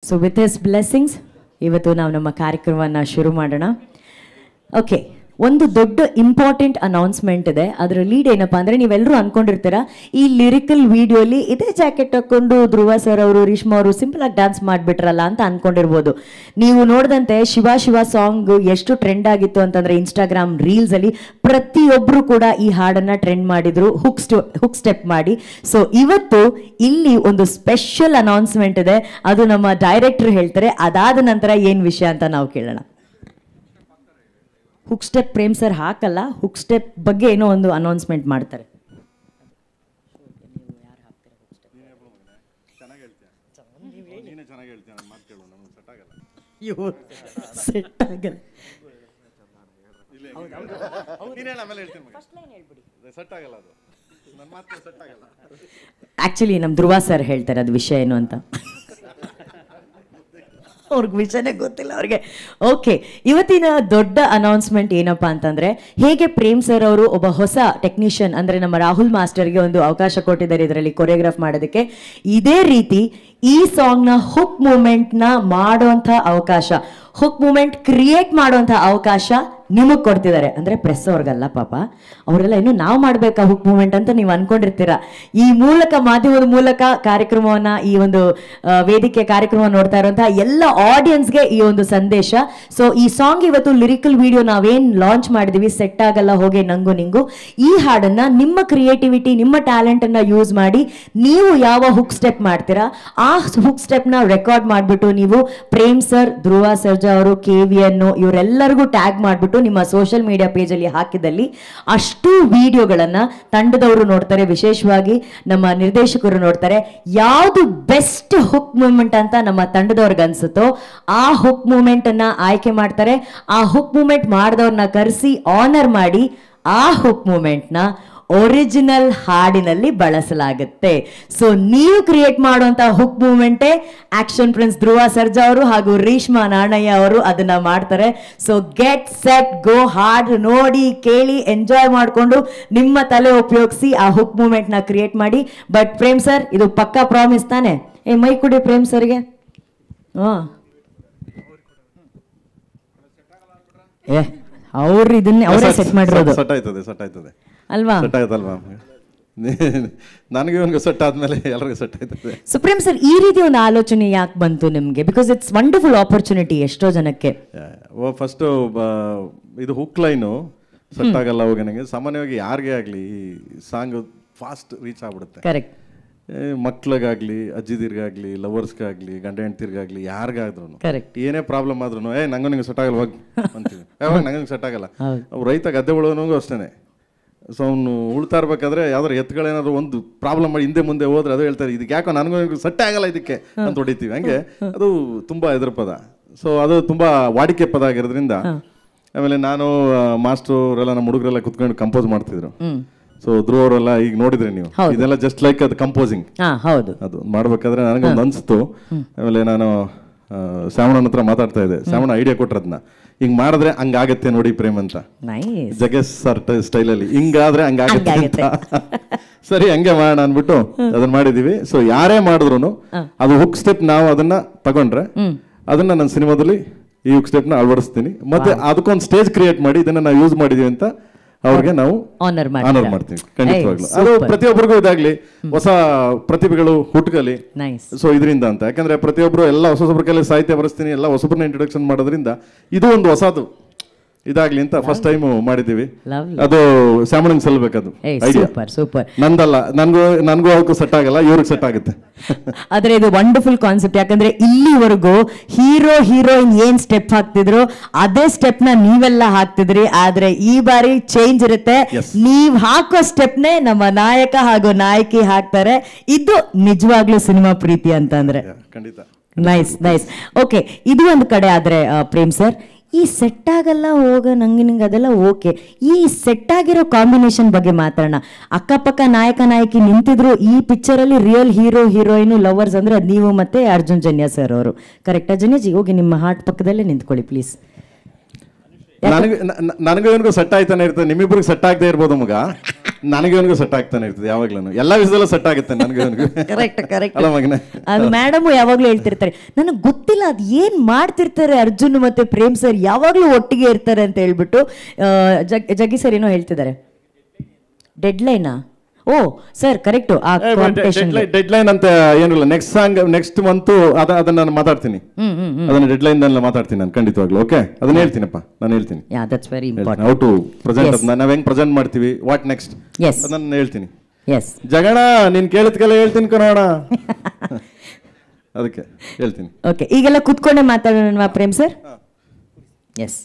So with his blessings ಇವತ್ತು ನಾವು ನಮ್ಮ ಕಾರ್ಯಕ್ರಮವನ್ನು ಶುರು ಮಾಡೋಣ. ಓಕೆ, ಒಂದು ದೊಡ್ಡ ಇಂಪಾರ್ಟೆಂಟ್ ಅನೌನ್ಸ್ಮೆಂಟ್ ಇದೆ. ಅದರ ಲೀಡ್ ಏನಪ್ಪ ಅಂದರೆ, ನೀವೆಲ್ಲರೂ ಅಂದ್ಕೊಂಡಿರ್ತೀರ ಈ ಲಿರಿಕಲ್ ವಿಡಿಯೋಲಿ ಇದೇ ಜಾಕೆಟ್ ಹಾಕ್ಕೊಂಡು ಧ್ರುವ ಸರ್ ಅವರು, ರೇಷ್ಮಾ ಅವರು ಸಿಂಪಲ್ ಆಗಿ ಡ್ಯಾನ್ಸ್ ಮಾಡಿಬಿಟ್ರಲ್ಲ ಅಂತ ಅಂದ್ಕೊಂಡಿರ್ಬೋದು. ನೀವು ನೋಡಿದಂತೆ ಶಿವ ಶಿವ ಸಾಂಗ್ ಎಷ್ಟು ಟ್ರೆಂಡ್ ಆಗಿತ್ತು ಅಂತಂದರೆ ಇನ್ಸ್ಟಾಗ್ರಾಮ್ ರೀಲ್ಸಲ್ಲಿ ಪ್ರತಿಯೊಬ್ಬರು ಕೂಡ ಈ ಹಾಡನ್ನು ಟ್ರೆಂಡ್ ಮಾಡಿದ್ರು, ಹುಕ್ ಸ್ಟೆಪ್ ಮಾಡಿ. ಸೊ ಇವತ್ತು ಇಲ್ಲಿ ಒಂದು ಸ್ಪೆಷಲ್ ಅನೌನ್ಸ್ಮೆಂಟ್ ಇದೆ, ಅದು ನಮ್ಮ ಡೈರೆಕ್ಟರ್ ಹೇಳ್ತಾರೆ. ಅದಾದ ನಂತರ ಏನು ವಿಷಯ ಅಂತ ನಾವು ಕೇಳೋಣ. ಹುಕ್ ಸ್ಟೆಪ್ ಪ್ರೇಮ್ ಸರ್ ಹಾಕಲ್ಲ, ಹುಕ್ ಸ್ಟೆಪ್ ಬಗ್ಗೆ ಏನೋ ಒಂದು ಅನೌನ್ಸ್ಮೆಂಟ್ ಮಾಡ್ತಾರೆ. ಆಕ್ಚುಲಿ ನಮ್ಮ ಧ್ರುವ ಸರ್ ಹೇಳ್ತಾರೆ ಅದು ವಿಷಯ ಏನು ಅಂತ. ಅವ್ರಿಗೆ ವಿಷಯನೇ ಗೊತ್ತಿಲ್ಲ ಅವ್ರಿಗೆ. ಓಕೆ, ಇವತ್ತಿನ ದೊಡ್ಡ ಅನೌನ್ಸ್ಮೆಂಟ್ ಏನಪ್ಪಾ ಅಂತಂದ್ರೆ, ಹೇಗೆ ಪ್ರೇಮ್ ಸರ್ ಅವರು ಒಬ್ಬ ಹೊಸ ಟೆಕ್ನಿಷಿಯನ್ ಅಂದ್ರೆ ನಮ್ಮ ರಾಹುಲ್ ಮಾಸ್ಟರ್ಗೆ ಒಂದು ಅವಕಾಶ ಕೊಟ್ಟಿದ್ದಾರೆ ಇದರಲ್ಲಿ ಕೊರಿಯೋಗ್ರಾಫ್ ಮಾಡೋದಕ್ಕೆ, ಇದೇ ರೀತಿ ಈ ಸಾಂಗ್ನ ಹುಕ್ ಮೂಮೆಂಟ್ನ ಮಾಡೋಂಥ ಅವಕಾಶ, ಹುಕ್ ಮೂಮೆಂಟ್ ಕ್ರಿಯೇಟ್ ಮಾಡೋಂಥ ಅವಕಾಶ ನಿಮಗೆ ಕೊಡ್ತಿದ್ದಾರೆ. ಅಂದರೆ ಪ್ರೆಸ್ ಅವ್ರಿಗಲ್ಲ ಪಾಪ, ಅವರೆಲ್ಲ ಇನ್ನು ನಾವು ಮಾಡಬೇಕಾ ಹುಕ್ ಮೂಮೆಂಟ್ ಅಂತ ನೀವು ಅನ್ಕೊಂಡಿರ್ತೀರ. ಈ ಮೂಲಕ, ಮಾಧ್ಯಮದ ಮೂಲಕ ಕಾರ್ಯಕ್ರಮವನ್ನು, ಈ ಒಂದು ವೇದಿಕೆ ಕಾರ್ಯಕ್ರಮ ನೋಡ್ತಾ ಇರುವಂತಹ ಎಲ್ಲ ಆಡಿಯನ್ಸ್ಗೆ ಈ ಒಂದು ಸಂದೇಶ. ಸೊ ಈ ಸಾಂಗ್ ಇವತ್ತು ಲಿರಿಕಲ್ ವಿಡಿಯೋ ನಾವೇನು ಲಾಂಚ್ ಮಾಡಿದೀವಿ, ಸೆಟ್ ಆಗಲ್ಲ ಹೋಗೆ ನಂಗು ನಿಂಗು, ಈ ಹಾಡನ್ನು ನಿಮ್ಮ ಕ್ರಿಯೇಟಿವಿಟಿ, ನಿಮ್ಮ ಟ್ಯಾಲೆಂಟನ್ನು ಯೂಸ್ ಮಾಡಿ ನೀವು ಯಾವ ಹುಕ್ ಸ್ಟೆಪ್ ಮಾಡ್ತೀರಾ ಆ ಹುಕ್ ಸ್ಟೆಪ್ನ ರೆಕಾರ್ಡ್ ಮಾಡಿಬಿಟ್ಟು ನೀವು ಪ್ರೇಮ್ ಸರ್, ಧ್ರುವ ಸರ್ಜಾ ಅವರು, KVN ಇವರೆಲ್ಲರಿಗೂ ಟ್ಯಾಗ್ ಮಾಡಿಬಿಟ್ಟು ನಿಮ್ಮ ಸೋಷಿಯಲ್ ಮೀಡಿಯಾ ಪೇಜಲ್ಲಿ ಹಾಕಿದಲ್ಲಿ ಅಷ್ಟು ವಿಡಿಯೋಗಳನ್ನು ತಂಡದವರು ನೋಡ್ತಾರೆ, ವಿಶೇಷವಾಗಿ ನಮ್ಮ ನಿರ್ದೇಶಕರು ನೋಡ್ತಾರೆ. ಯಾವುದು ಬೆಸ್ಟ್ ಹುಕ್ ಮೂಮೆಂಟ್ ಅಂತ ನಮ್ಮ ತಂಡದವ್ರಿಗೆ ಅನ್ಸುತ್ತೋ ಆ ಹುಕ್ ಮೂಮೆಂಟ್ ಅನ್ನ ಆಯ್ಕೆ ಮಾಡ್ತಾರೆ. ಆ ಹುಕ್ ಮೂಮೆಂಟ್ ಮಾಡಿದವ್ರನ್ನ ಕರೆಸಿ ಆನರ್ ಮಾಡಿ ಆ ಹುಕ್ ಮೂಮೆಂಟ್ನ ಒರಿಜಿನಲ್ ಹಾಡಿನಲ್ಲಿ ಬಳಸಲಾಗುತ್ತೆ. ಸೊ ನೀವು ಕ್ರಿಯೇಟ್ ಮಾಡುವಂತ hook ಮೂಮೆಂಟೇ action prince Dhruva Sarja ಅವರು ಹಾಗೂ ರೇಷ್ಮಾ ನಾಣಯ್ಯ ಅವರು ಅದನ್ನ ಮಾಡ್ತಾರೆ. ಸೊ ಗೆಟ್ ಸೆಟ್ ಗೋ, ಹಾಡ್ ನೋಡಿ, ಕೇಳಿ, ಎಂಜಾಯ್ ಮಾಡಿಕೊಂಡು ನಿಮ್ಮ ತಲೆ ಉಪಯೋಗಿಸಿ ಆ ಹುಕ್ ಮೂಮೆಂಟ್ ನ ಕ್ರಿಯೇಟ್ ಮಾಡಿ. ಬಟ್ ಪ್ರೇಮ್ ಸರ್, ಇದು ಪಕ್ಕಾ ಪ್ರಾಮಿಸ್ ತಾನೆ? ಮೈ ಕುಡಿ ಪ್ರೇಮ್ ಸರ್ಗೆ. ಅವ್ರು ಇದನ್ನೇ ಅವರೇ ಸೆಟ್ ಮಾಡಿರೋದು ಅಲ್ವಾ? ನನಗೆ ಇವನಿಗೆ ಸೆಟ್ ಆದ್ಮೇಲೆ ಎಲ್ಲರಿಗೂ ಸೆಟ್ ಆಯ್ತದೆ. ಸುಪ್ರೀಂ ಸರ್, ಈ ರೀತಿ ಒಂದು ಆಲೋಚನೆ ಯಾಕೆ ಬಂತು ನಿಮಗೆ? ಬಿಕಾಸ್ ಇಟ್ಸ್ ವಂಡರ್ಫುಲ್ ಆಪರ್ಚುನಿಟಿ ಎಷ್ಟೋ ಜನಕ್ಕೆ. ಫಸ್ಟ್ ಇದು ಹುಕ್ ಲೈನು ಸೆಟ್ ಆಗಲ್ಲ ಹೋಗಿ ನನಗೆ. ಸಾಮಾನ್ಯವಾಗಿ ಯಾರಿಗೆ ಆಗಲಿ ಈ ಸಾಂಗ್ ಫಾಸ್ಟ್ ರೀಚ್ ಆಗ್ಬಿಡುತ್ತೆ. ಕರೆಕ್ಟ್. ಮಕ್ಳಿಗಾಗ್ಲಿ, ಅಜ್ಜಿದಿರ್ಗಾಗ್ಲಿ, ಲವರ್ಸ್ಗಾಗ್ಲಿ, ಗಂಡ ಹೆಂಡ್ತಿರ್ಗಾಗ್ಲಿ, ಯಾರಿಗಾದ್ರೂ ಕರೆಕ್ಟ್, ಏನೇ ಪ್ರಾಬ್ಲಮ್ ಆದ್ರೂ ನಂಗೆ ನಿಂಗೆ ಸೆಟ್ ಆಗಲ್ಲ ಹೋಗಿ ಅಂತೀವಿ. ಯಾವಾಗ ನಂಗೆ ಸೆಟ್ ಆಗಲ್ಲ. ಅವ್ರು ರೈತ ಗದ್ದೆ ಉಳೋನೂ ಅಷ್ಟೇ. ಸೊ ಅವನು ಉಳ್ತಾ ಇರ್ಬೇಕಾದ್ರೆ ಯಾವ್ದಾರು ಎತ್ತುಗಳೇನಾದ್ರು ಒಂದು ಪ್ರಾಬ್ಲಮ್ ಮಾಡಿ ಹಿಂದೆ ಮುಂದೆ ಹೋದ್ರೆ ಅದು ಹೇಳ್ತಾರೆ, ಇದಕ್ಕೆ ಯಾಕೋ ನನಗೂ ಸೆಟ್ ಆಗಲ್ಲ ಇದಕ್ಕೆ ಅಂತ ಹೊಡಿತೀವಿ. ಹಂಗೆ ಅದು ತುಂಬ ಎದುರು ಪದ. ಸೊ ಅದು ತುಂಬ ವಾಡಿಕೆ ಪದ ಆಗಿರೋದ್ರಿಂದ. ಆಮೇಲೆ ನಾನು ಮಾಸ್ಟ್ರು ಅವರೆಲ್ಲ ನಮ್ಮ ಹುಡುಗರೆಲ್ಲ ಕುತ್ಕೊಂಡು ಕಂಪೋಸ್ ಮಾಡ್ತಿದ್ರು. ಸೊ ಧ್ರುವ ಅವರೆಲ್ಲ ಈಗ ನೋಡಿದ್ರೆ ನೀವು, ಇದೆಲ್ಲ ಜಸ್ಟ್ ಲೈಕ್ ಅದು ಕಂಪೋಸಿಂಗ್. ಅದು ಮಾಡ್ಬೇಕಾದ್ರೆ ನನಗೊಂದು ಅನ್ಸ್ತು. ಆಮೇಲೆ ನಾನು ಶ್ಯಾಮಣ್ಣನ ಹತ್ರ ಮಾತಾಡ್ತಾ ಇದ್ದೆ. ಶ್ಯಾಮಣ್ಣ ಐಡಿಯಾ ಕೊಟ್ರದ್ನ, ಹಿಂಗ್ ಮಾಡಿದ್ರೆ ಹಂಗಾಗತ್ತೆ ನೋಡಿ ಪ್ರೇಮ್ ಅಂತ, ಜಗೇಶ್ ಸರ್ ಸ್ಟೈಲಲ್ಲಿ, ಹಿಂಗಾದ್ರೆ ಹಂಗಾಗತ್ತೆ ಅಂತ. ಸರಿ ಹಂಗೆ ಮಾಡೋಣ ಅನ್ಬಿಟ್ಟು ಅದನ್ನ ಮಾಡಿದೀವಿ. ಸೊ ಯಾರೇ ಮಾಡಿದ್ರು ಅದು ಹುಕ್ ಸ್ಟೆಪ್ ನಾವು ಅದನ್ನ ತಗೊಂಡ್ರೆ ಅದನ್ನ ನನ್ನ ಸಿನಿಮಾದಲ್ಲಿ ಈ ಹುಕ್ ಸ್ಟೆಪ್ ನ ಅಳವಡಿಸ್ತೀನಿ. ಮತ್ತೆ ಅದಕ್ಕೊಂದು ಸ್ಟೇಜ್ ಕ್ರಿಯೇಟ್ ಮಾಡಿ ಇದನ್ನ ನಾವು ಯೂಸ್ ಮಾಡಿದೀವಿ ಅಂತ ಅವ್ರಿಗೆ ನಾವು ಆನರ್ ಮಾಡ್ತೀವಿ. ಖಂಡಿತವಾಗ್ಲು ಅದು ಪ್ರತಿಯೊಬ್ಬರಿಗೂ ಇದಾಗ್ಲಿ, ಹೊಸ ಪ್ರತಿಭೆಗಳು ಹುಟ್ಟುಗಲಿ. ಸೊ ಇದರಿಂದ ಅಂತ, ಯಾಕಂದ್ರೆ ಪ್ರತಿಯೊಬ್ಬರು ಎಲ್ಲ ಹೊಸೊಬ್ಬರ ಕೈಲಿ ಸಾಹಿತ್ಯ ಬರೆಸ್ತೀನಿ, ಎಲ್ಲ ಹೊಸೊಬ್ಬರನ್ನ ಇಂಟ್ರೊಡಕ್ಷನ್ ಮಾಡೋದ್ರಿಂದ ಇದು ಒಂದು ಹೊಸದು ಇದಾಗ್ಲಿ ಅಂತ ಫಸ್ಟ್ ಟೈಮ್ ಮಾಡಿದೀವಿ. ಅದು ಶ್ಯಾಮಣ್ಣಂಗೆ ಸಲ್ಬೇಕದು ಐಡಿಯಾ, ನಂದಲ್ಲ. ನನ್ಗೂ ಅವಕ್ಕೂ ಸೆಟ್ ಆಗಲ್ಲ, ಇವ್ರಿಗೆ ಸೆಟ್ ಆಗುತ್ತೆ. ಆದ್ರೆ ಇದು ವಂಡರ್ಫುಲ್ ಕಾನ್ಸೆಪ್ಟ್. ಯಾಕಂದ್ರೆ ಇಲ್ಲಿವರೆಗೂ ಹೀರೋ ಹೀರೋಯಿನ್ ಏನ್ ಸ್ಟೆಪ್ ಹಾಕ್ತಿದ್ರು ಅದೇ ಸ್ಟೆಪ್ ನ ನೀವೆಲ್ಲ ಹಾಕ್ತಿದ್ರಿ. ಆದ್ರೆ ಈ ಬಾರಿ ಚೇಂಜ್ ಇರುತ್ತೆ. ನೀವ್ ಹಾಕೋ ಸ್ಟೆಪ್ನೇ ನಮ್ಮ ನಾಯಕ ಹಾಗೂ ನಾಯಕಿ ಹಾಕ್ತಾರೆ. ಇದು ನಿಜವಾಗ್ಲೂ ಸಿನಿಮಾ ಪ್ರೀತಿ ಅಂತ ಅಂದ್ರೆ. ಖಂಡಿತ. Nice nice. ಓಕೆ, ಇದು ಒಂದು ಕಡೆ. ಆದ್ರೆ ಪ್ರೇಮ್ ಸರ್, ಈ ಸೆಟ್ ಆಗಲ್ಲ ಹೋಗ ನಂಗೆ ನಿಂಗೆ ಅದೆಲ್ಲ ಓಕೆ, ಈ ಸೆಟ್ ಆಗಿರೋ ಕಾಂಬಿನೇಷನ್ ಬಗ್ಗೆ ಮಾತಾಡೋಣ. ಅಕ್ಕಪಕ್ಕ ನಾಯಕ ನಾಯಕಿ ನಿಂತಿದ್ರು ಈ ಪಿಕ್ಚರಲ್ಲಿ. ರಿಯಲ್ ಹೀರೋ ಹೀರೋಯಿನ್ ಲವರ್ಸ್ ಅಂದ್ರೆ ಅದು ನೀವು ಮತ್ತೆ ಅರ್ಜುನ್ ಜನ್ಯ ಸರ್ ಅವರು. ಕರೆಕ್ಟಾ ಜನ್ಯಜಿ? ಹೋಗಿ ನಿಮ್ಮ ಹಾರ್ಟ್ ಪಕ್ಕದಲ್ಲೇ ನಿಂತ್ಕೊಳ್ಳಿ ಪ್ಲೀಸ್. ನನಗೂ ಸೆಟ್ ಆಯ್ತಾನೆ ಇರ್ತದೆ, ನಿಮ್ಮಿಬ್ರಿಗೆ ಸೆಟ್ ಆಗದೆ ಇರ್ಬೋದು ಮಗ. ನನಗೆ ಅವನಿಗೂ ಸೆಟ್ ಆಗ್ತಾನೆ ಇರ್ತದೆ ಯಾವಾಗ್ಲೂ, ಎಲ್ಲ ವಿಷಯದಲ್ಲೂ ಸೆಟ್ ಆಗುತ್ತೆ ನನಗೆ ಅವನಿಗೂ. Correct correct. ಅಲ್ಲ ಮಗನೇ, ಅದು ಮೇಡಮ್ ಯಾವಾಗ್ಲೂ ಹೇಳ್ತಿರ್ತಾರೆ, ನನಗೆ ಗೊತ್ತಿಲ್ಲ ಅದು ಏನ್ ಮಾಡ್ತಿರ್ತಾರೆ ಅರ್ಜುನ್ ಮತ್ತೆ ಪ್ರೇಮ್ ಸರ್ ಯಾವಾಗ್ಲೂ ಒಟ್ಟಿಗೆ ಇರ್ತಾರೆ ಅಂತ ಹೇಳ್ಬಿಟ್ಟು. ಜಗ್ಗಿ ಸರ್ ಏನೋ ಹೇಳ್ತಿದ್ದಾರೆ, ಡೆಡ್ಲೈನಾ? ಓ ಸರ್ ಕರೆಕ್ಟ್. ಡೆಡ್ಲೈನ್ ಅಂತ ಏನಿಲ್ಲ, ನೆಕ್ಸ್ಟ್ ಸಾಂಗ್ ನೆಕ್ಸ್ಟ್ ಮಂತ್ ಅದನ್ನ ನಾನು ಮಾತಾಡ್ತೀನಿ, ಅದನ್ನ ಡೆಡ್ಲೈನ್ ಮಾತಾಡ್ತೀನಿ ನಾನು ಖಂಡಿತವಾಗ್ಲು. ಓಕೆ, ಅದನ್ನ ಹೇಳ್ತೀನಪ್ಪ, ನಾನು ಹೇಳ್ತೀನಿ. That's very important. How to present, ನಾವ್ ಹೆಂಗ್ ಪ್ರೆಸೆಂಟ್ ಮಾಡ್ತೀವಿ, ವಾಟ್ ನೆಕ್ಸ್ಟ್, ಅದನ್ನ ಹೇಳ್ತೀನಿ. ಎಸ್ ಜಗಣ ನೀನ್ ಕೇಳಿದ್ಕೆಲ್ಲ ಹೇಳ್ತೀನಿ ಕಣೋಣ, ಅದಕ್ಕೆ ಹೇಳ್ತೀನಿ. ಓಕೆ, ಈಗೆಲ್ಲ ಕುತ್ಕೊಂಡೆ ಮಾತಾಡೋಣ ಪ್ರೇಮ್ ಸರ್. ಎಸ್.